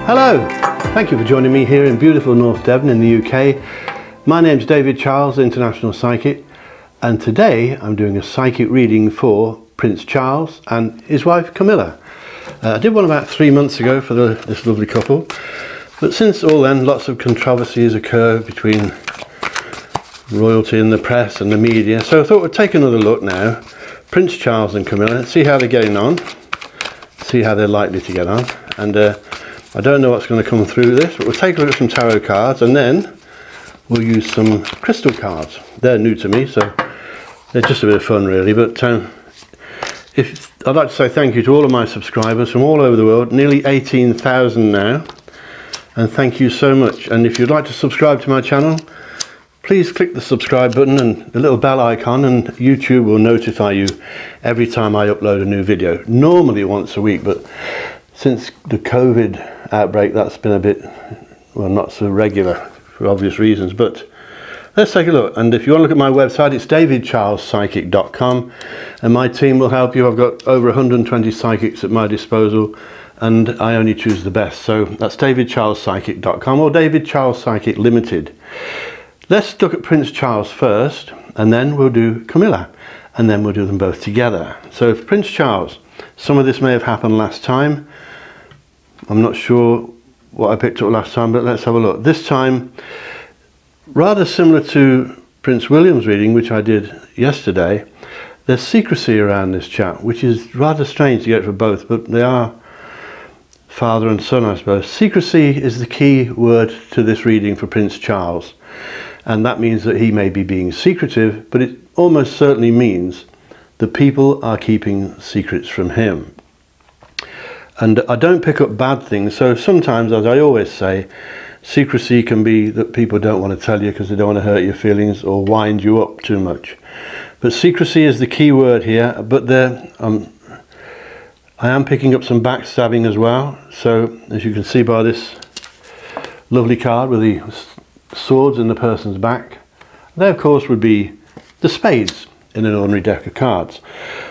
Hello, thank you for joining me here in beautiful North Devon in the UK. My name's David Charles, International Psychic, and today I'm doing a psychic reading for Prince Charles and his wife Camilla. I did one about 3 months ago for this lovely couple, but since all then lots of controversies occur between royalty and the press and the media, so I thought we'd take another look now. Prince Charles and Camilla, see how they're getting on, see how they're likely to get on, and I don't know what's going to come through this, but we'll take a look at some tarot cards and then we'll use some crystal cards. They're new to me, so they're just a bit of fun really, but I'd like to say thank you to all of my subscribers from all over the world, nearly 18,000 now, and thank you so much. And if you'd like to subscribe to my channel, please click the subscribe button and the little bell icon, and YouTube will notify you every time I upload a new video, normally once a week, but since the COVID outbreak that's been a bit, well, not so regular for obvious reasons. But let's take a look, and if you want to look at my website, it's davidcharlespsychic.com, and my team will help you. I've got over 120 psychics at my disposal and I only choose the best, so that's davidcharlespsychic.com or David Charles Psychic Limited. Let's look at Prince Charles first, and then we'll do Camilla, and then we'll do them both together. So for Prince Charles, some of this may have happened last time. I'm not sure what I picked up last time, but let's have a look. This time, rather similar to Prince William's reading, which I did yesterday, there's secrecy around this chap, which is rather strange to get for both, but they are father and son, I suppose. Secrecy is the key word to this reading for Prince Charles, and that means that he may be being secretive, but it almost certainly means that people are keeping secrets from him. And I don't pick up bad things, so sometimes, as I always say, secrecy can be that people don't want to tell you because they don't want to hurt your feelings or wind you up too much. But secrecy is the key word here, but I am picking up some backstabbing as well. So as you can see by this lovely card with the swords in the person's back, they of course would be the spades in an ordinary deck of cards.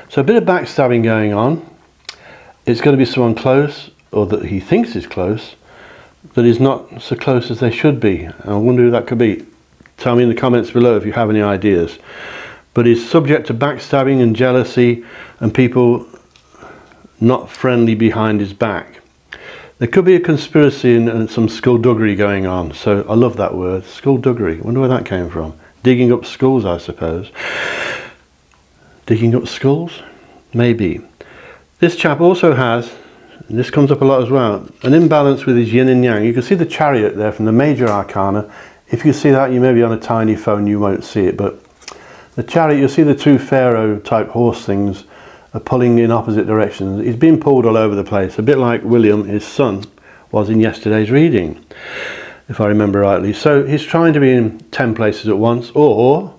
So a bit of backstabbing going on. It's going to be someone close, or that he thinks is close, that is not so close as they should be. I wonder who that could be. Tell me in the comments below if you have any ideas. But he's subject to backstabbing and jealousy and people not friendly behind his back. There could be a conspiracy and some skullduggery going on. So I love that word, skullduggery. I wonder where that came from. Digging up skulls, I suppose. Digging up skulls? Maybe. This chap also has, and this comes up a lot as well, an imbalance with his yin and yang. You can see the Chariot there from the Major Arcana. If you see that, you may be on a tiny phone, you won't see it, but the Chariot, you'll see the two Pharaoh type horse things are pulling in opposite directions. He's been pulled all over the place, a bit like William, his son, was in yesterday's reading, if I remember rightly. So he's trying to be in 10 places at once, or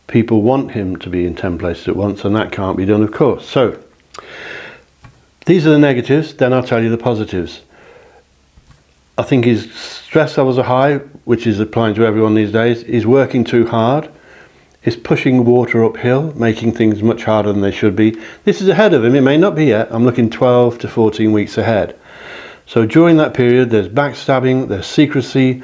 people want him to be in 10 places at once, and that can't be done, of course. So these are the negatives, then I'll tell you the positives. I think his stress levels are high, which is applying to everyone these days. He's working too hard. He's pushing water uphill, making things much harder than they should be. This is ahead of him. It may not be yet. I'm looking 12 to 14 weeks ahead. So during that period, there's backstabbing, there's secrecy,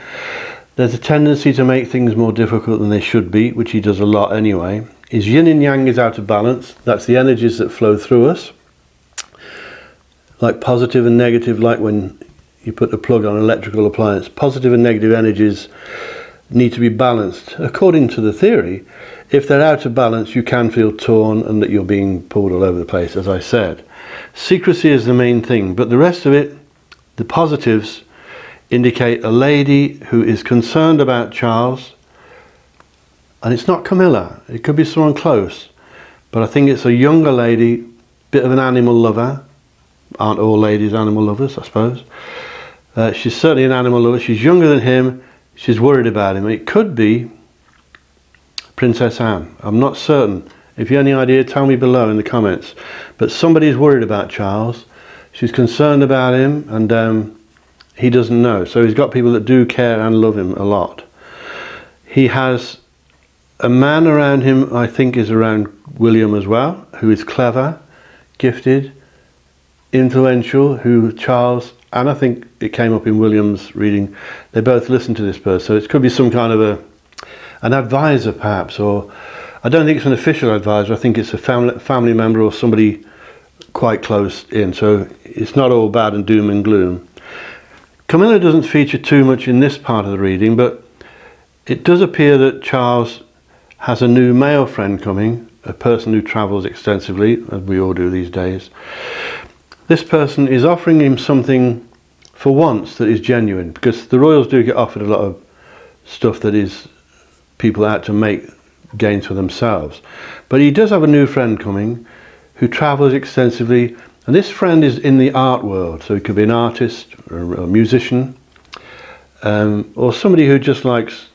there's a tendency to make things more difficult than they should be, which he does a lot anyway. His yin and yang is out of balance. That's the energies that flow through us. Like positive and negative, like when you put a plug on an electrical appliance. Positive and negative energies need to be balanced. According to the theory, if they're out of balance, you can feel torn and that you're being pulled all over the place, as I said. Secrecy is the main thing, but the rest of it, the positives, indicate a lady who is concerned about Charles, and it's not Camilla, it could be someone close, but I think it's a younger lady, bit of an animal lover. Aren't all ladies animal lovers, I suppose? She's certainly an animal lover. She's younger than him. She's worried about him. It could be Princess Anne. I'm not certain. If you have any idea, tell me below in the comments. But somebody's worried about Charles. She's concerned about him, and he doesn't know. So he's got people that do care and love him a lot. He has a man around him, I think is around William as well, who is clever, gifted, influential, who Charles and I think it came up in William's reading, they both listened to this person. So it could be some kind of an advisor perhaps, or I don't think it's an official advisor. I think it's a family member or somebody quite close in. So it's not all bad and doom and gloom. Camilla doesn't feature too much in this part of the reading, but it does appear that Charles has a new male friend coming, a person who travels extensively, as we all do these days. This person is offering him something for once that is genuine, because the royals do get offered a lot of stuff that is people out to make gains for themselves. But he does have a new friend coming who travels extensively, and this friend is in the art world, so he could be an artist or a musician, or somebody who just likes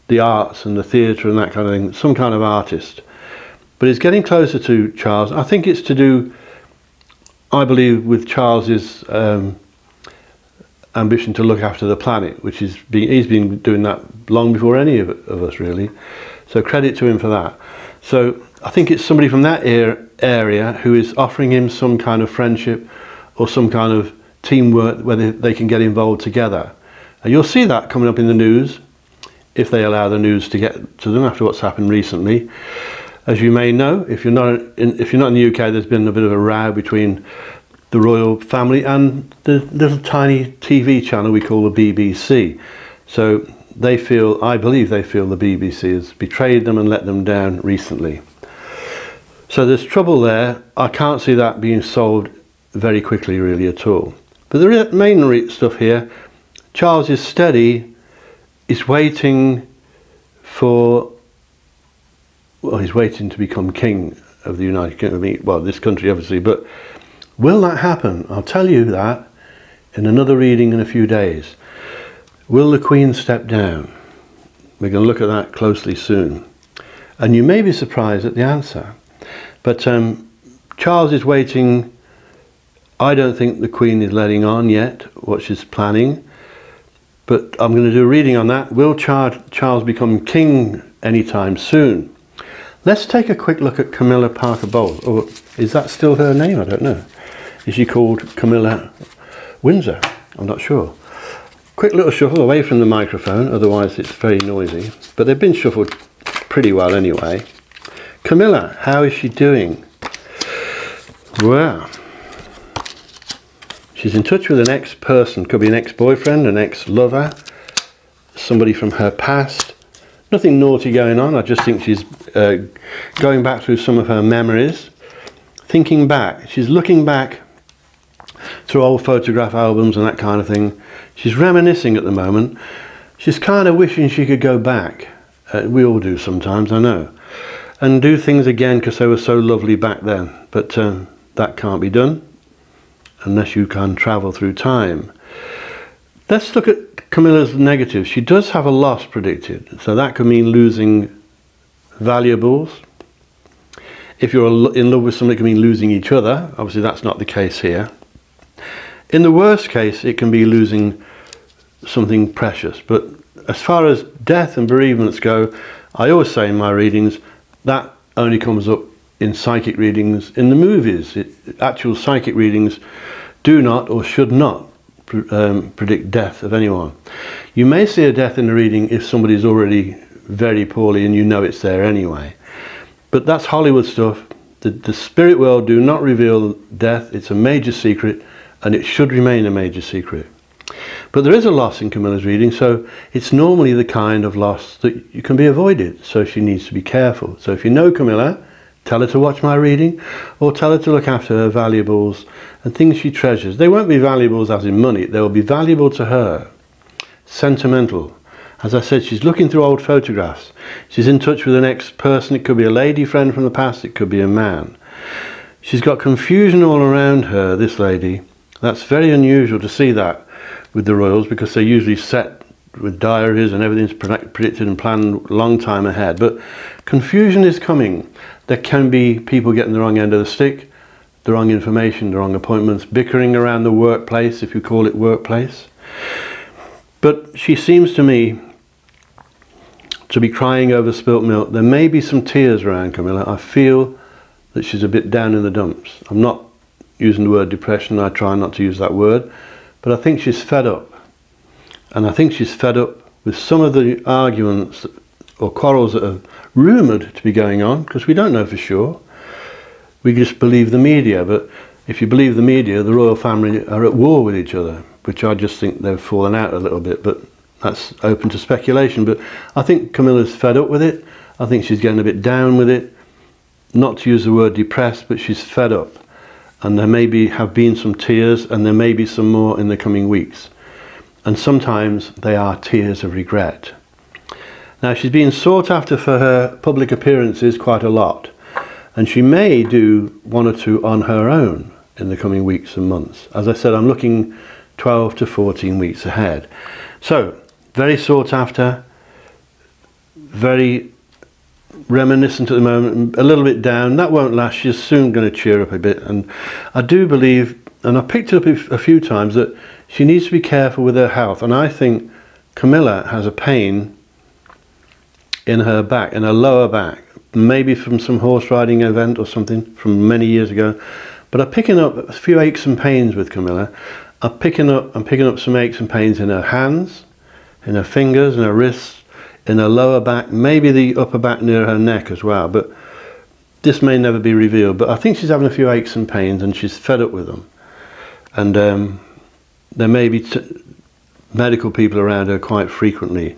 the arts and the theatre and that kind of thing, some kind of artist. But he's getting closer to Charles. I think it's to do, I believe, with Charles's ambition to look after the planet, which he's been doing that long before any of us really. So credit to him for that. So I think it's somebody from that area who is offering him some kind of friendship or some kind of teamwork where they can get involved together. And you'll see that coming up in the news, if they allow the news to get to them after what's happened recently. As you may know, if you're not in the UK, there's been a bit of a row between the royal family and the little tiny TV channel we call the BBC. So they feel, I believe they feel, the BBC has betrayed them and let them down recently. So there's trouble there. I can't see that being solved very quickly really at all. But the main stuff here, Charles is steady, is waiting for, well, he's waiting to become king of the United Kingdom, well, this country obviously, but will that happen? I'll tell you that in another reading in a few days. Will the Queen step down? We're going to look at that closely soon. And you may be surprised at the answer. But Charles is waiting. I don't think the Queen is letting on yet what she's planning. But I'm going to do a reading on that. Will Charles become king anytime soon? Let's take a quick look at Camilla Parker Bowles. Or is that still her name? I don't know. Is she called Camilla Windsor? I'm not sure. Quick little shuffle away from the microphone, otherwise it's very noisy. But they've been shuffled pretty well anyway. Camilla, how is she doing? Well, she's in touch with an ex-person. Could be an ex-boyfriend, an ex-lover, somebody from her past. Nothing naughty going on. I just think she's going back through some of her memories. Thinking back. She's looking back through old photograph albums and that kind of thing. She's reminiscing at the moment. She's kind of wishing she could go back. We all do sometimes, I know. And do things again because they were so lovely back then. But that can't be done unless you can travel through time. Let's look at Camilla's negatives. She does have a loss predicted. So that could mean losing valuables. If you're in love with somebody, it can mean losing each other. Obviously that's not the case here. In the worst case, it can be losing something precious. But as far as death and bereavements go, I always say in my readings, that only comes up in psychic readings in the movies. Actual psychic readings do not or should not predict death of anyone. You may see a death in the reading if somebody's already very poorly and you know it's there anyway. But that's Hollywood stuff. The spirit world do not reveal death. It's a major secret, and it should remain a major secret. But there is a loss in Camilla's reading, so it's normally the kind of loss that you can be avoided, so she needs to be careful. So if you know Camilla, tell her to watch my reading, or tell her to look after her valuables and things she treasures. They won't be valuables as in money, they will be valuable to her. Sentimental. As I said, she's looking through old photographs. She's in touch with an ex-person. It could be a lady friend from the past, it could be a man. She's got confusion all around her, this lady. That's very unusual to see that with the royals, because they're usually set with diaries and everything's predicted and planned a long time ahead. But confusion is coming. There can be people getting the wrong end of the stick, the wrong information, the wrong appointments, bickering around the workplace, if you call it workplace. But she seems to me to be crying over spilt milk. There may be some tears around Camilla. I feel that she's a bit down in the dumps. I'm not using the word depression. I try not to use that word. but I think she's fed up. And I think she's fed up with some of the arguments or quarrels that are rumoured to be going on, because we don't know for sure. We just believe the media, but if you believe the media, the royal family are at war with each other, which I just think they've fallen out a little bit, but that's open to speculation. But I think Camilla's fed up with it. I think she's getting a bit down with it. Not to use the word depressed, but she's fed up. And there have been some tears, and there may be some more in the coming weeks. And sometimes they are tears of regret. Now, she's been sought after for her public appearances quite a lot, and she may do one or two on her own in the coming weeks and months. As I said, I'm looking 12 to 14 weeks ahead. So, very sought after, very reminiscent at the moment, a little bit down. That won't last. She's soon going to cheer up a bit. And I do believe, and I picked it up a few times, that she needs to be careful with her health. And I think Camilla has a pain in her back, in her lower back, maybe from some horse riding event or something from many years ago. But I'm picking up a few aches and pains with Camilla. I'm picking up some aches and pains in her hands, in her fingers, in her wrists, in her lower back, maybe the upper back near her neck as well. But this may never be revealed. But I think she's having a few aches and pains, and she's fed up with them. And there may be medical people around her quite frequently.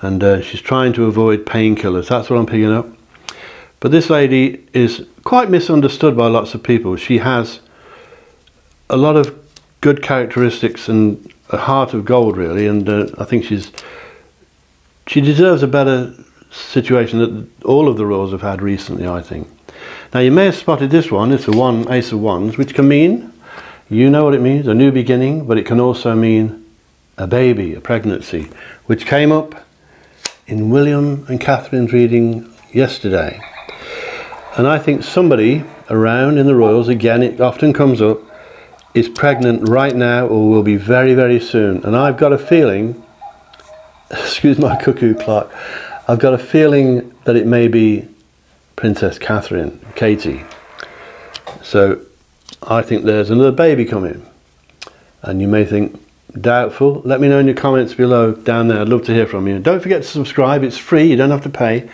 And she's trying to avoid painkillers. That's what I'm picking up. But this lady is quite misunderstood by lots of people. She has a lot of good characteristics and a heart of gold, really. And I think she deserves a better situation that all of the royals have had recently, I think. Now, you may have spotted this one. It's a Ace of Wands, which can mean, you know what it means, a new beginning, but it can also mean a baby, a pregnancy, which came up in William and Catherine's reading yesterday. And I think somebody around in the royals, again, it often comes up, is pregnant right now or will be very, very soon. And I've got a feeling, excuse my cuckoo clock, I've got a feeling that it may be Princess Catherine, Katie. So I think there's another baby coming. And you may think, doubtful. Let me know in your comments below down there. I'd love to hear from you. Don't forget to subscribe. It's free. You don't have to pay.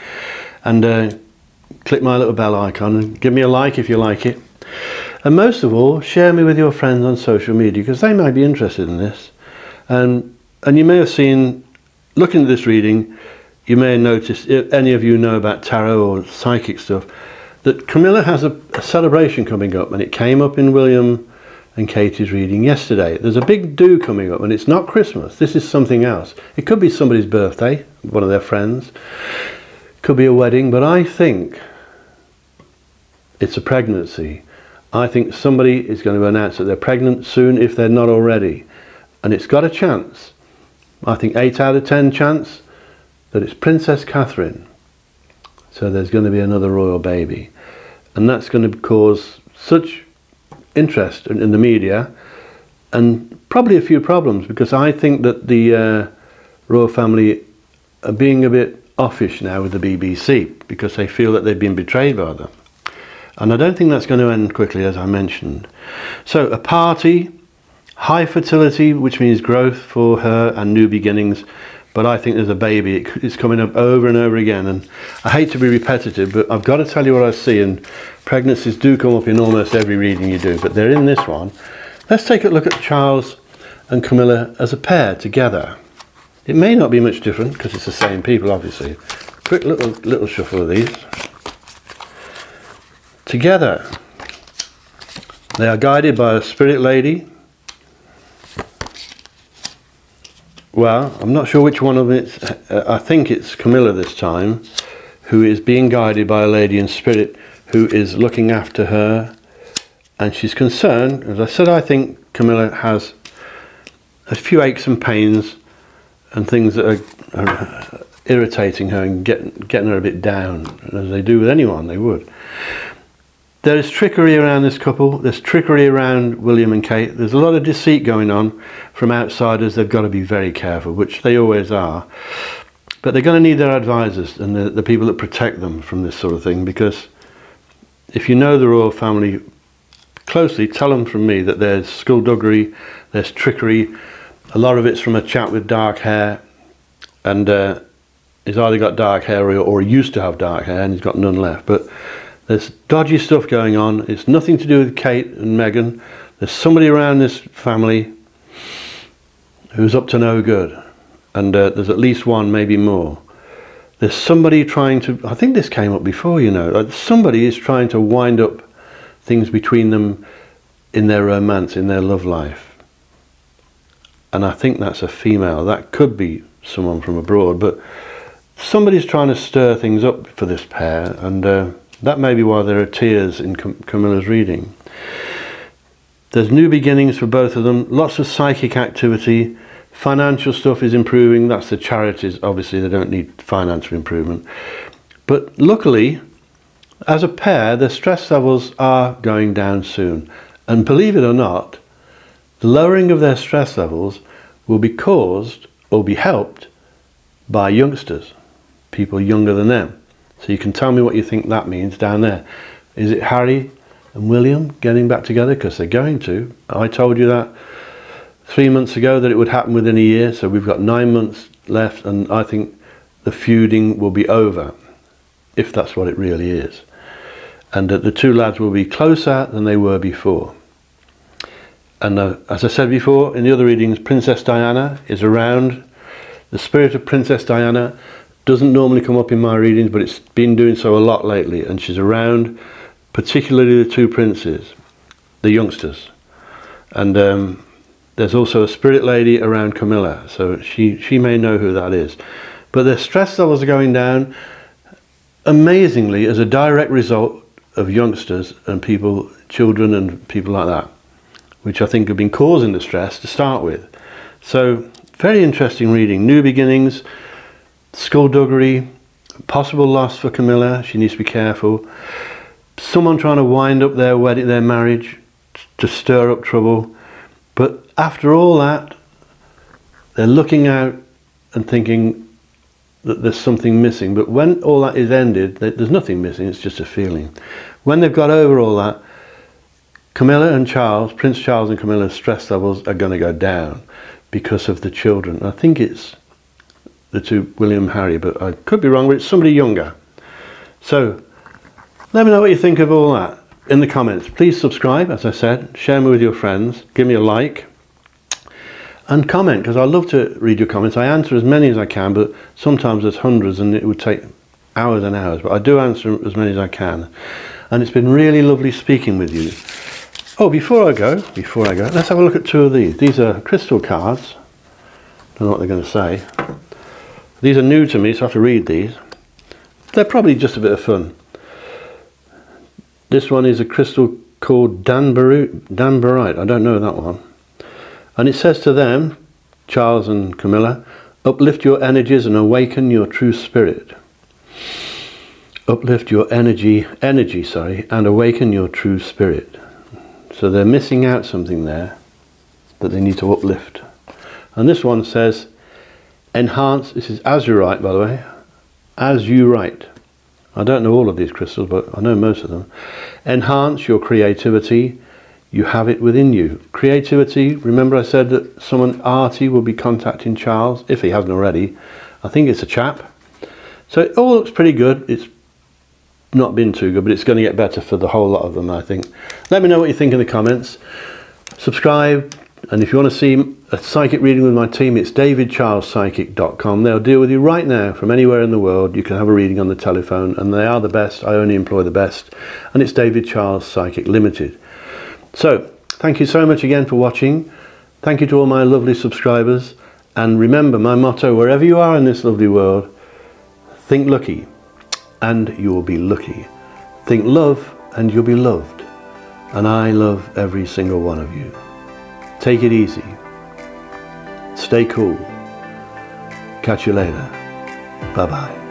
And click my little bell icon and give me a like if you like it. And most of all, share me with your friends on social media, because they might be interested in this. And you may have seen, looking at this reading, you may have noticed, if any of you know about tarot or psychic stuff, that Camilla has a celebration coming up, and it came up in William and Katie's reading yesterday. There's a big do coming up, and it's not Christmas. This is something else. It could be somebody's birthday, one of their friends. Could be a wedding, but I think it's a pregnancy. I think somebody is going to announce that they're pregnant soon if they're not already. And it's got a chance. I think 8 out of 10 chance that it's Princess Catherine. So there's going to be another royal baby. And that's going to cause such interest in the media, and probably a few problems, because I think that the royal family are being a bit offish now with the BBC, because they feel that they've been betrayed by them. And I don't think that's going to end quickly, as I mentioned. So a party, high fertility, which means growth for her and new beginnings. But I think there's a baby. It's coming up over and over again. And I hate to be repetitive, but I've got to tell you what I see. And pregnancies do come up in almost every reading you do, but they're in this one. Let's take a look at Charles and Camilla as a pair together. It may not be much different, because it's the same people, obviously. Quick little shuffle of these. Together, they are guided by a spirit lady. Well, I'm not sure which one of them it's, I think it's Camilla this time, who is being guided by a lady in spirit who is looking after her, and she's concerned. As I said, I think Camilla has a few aches and pains and things that are irritating her and getting her a bit down, as they do with anyone, they would. There is trickery around this couple. There's trickery around William and Kate. There's a lot of deceit going on from outsiders. They've got to be very careful, which they always are. But they're going to need their advisors and the people that protect them from this sort of thing, because if you know the royal family closely, tell them from me that there's skullduggery, there's trickery. A lot of it's from a chap with dark hair, and he's either got dark hair or he used to have dark hair and he's got none left. But there's dodgy stuff going on. It's nothing to do with Kate and Meghan. There's somebody around this family who's up to no good, and there's at least one, maybe more. There's somebody trying to, I think this came up before, you know, like somebody is trying to wind up things between them in their romance, in their love life. And I think that's a female. That could be someone from abroad, but somebody's trying to stir things up for this pair, and that may be why there are tears in Camilla's reading. There's new beginnings for both of them, lots of psychic activity. Financial stuff is improving. That's the charities. Obviously they don't need financial improvement, but luckily as a pair their stress levels are going down soon, and believe it or not, the lowering of their stress levels will be caused or be helped by youngsters, people younger than them. So you can tell me what you think that means down there. Is it Harry and William getting back together? Because they're going to. I told you that 3 months ago, that it would happen within a year, so we've got 9 months left, and I think the feuding will be over, if that's what it really is, and that the two lads will be closer than they were before. And as I said before in the other readings, Princess Diana is around. The spirit of Princess Diana doesn't normally come up in my readings, but it's been doing so a lot lately, and she's around, particularly the two princes, the youngsters. And there's also a spirit lady around Camilla, so she may know who that is. But their stress levels are going down amazingly as a direct result of youngsters and people, children and people like that, which I think have been causing the stress to start with. So very interesting reading. New beginnings, skullduggery, possible loss for Camilla. She needs to be careful. Someone trying to wind up their wedding, their marriage, to stir up trouble. But after all that, they're looking out and thinking that there's something missing. But when all that is ended, there's nothing missing, it's just a feeling. When they've got over all that, Camilla and Charles, Prince Charles and Camilla's stress levels are going to go down because of the children. I think it's the two, William and Harry, but I could be wrong, but it's somebody younger. So let me know what you think of all that in the comments. Please subscribe, as I said, share me with your friends, give me a like, and comment, because I love to read your comments. I answer as many as I can, but sometimes there's hundreds and it would take hours and hours, but I do answer as many as I can. And it's been really lovely speaking with you. Oh, before I go, let's have a look at two of these. These are crystal cards. Don't know what they're going to say. These are new to me, so I have to read these. They're probably just a bit of fun. This one is a crystal called Danbarite. I don't know that one. And it says to them, Charles and Camilla, uplift your energies and awaken your true spirit. Uplift your energy, and awaken your true spirit. So they're missing out something there that they need to uplift. And this one says, enhance, this is azurite, by the way, azurite. I don't know all of these crystals, but I know most of them. Enhance your creativity. You have it within you. Creativity, remember I said that someone arty will be contacting Charles, if he hasn't already. I think it's a chap. So it all looks pretty good. It's not been too good, but it's going to get better for the whole lot of them, I think. Let me know what you think in the comments. Subscribe, and if you want to see a psychic reading with my team, it's davidcharlespsychic.com. They'll deal with you right now from anywhere in the world. You can have a reading on the telephone, and they are the best. I only employ the best, and it's David Charles Psychic Limited. So thank you so much again for watching. Thank you to all my lovely subscribers, and remember my motto, wherever you are in this lovely world, think lucky and you will be lucky. Think love and you'll be loved. And I love every single one of you. Take it easy. Stay cool. Catch you later. Bye-bye.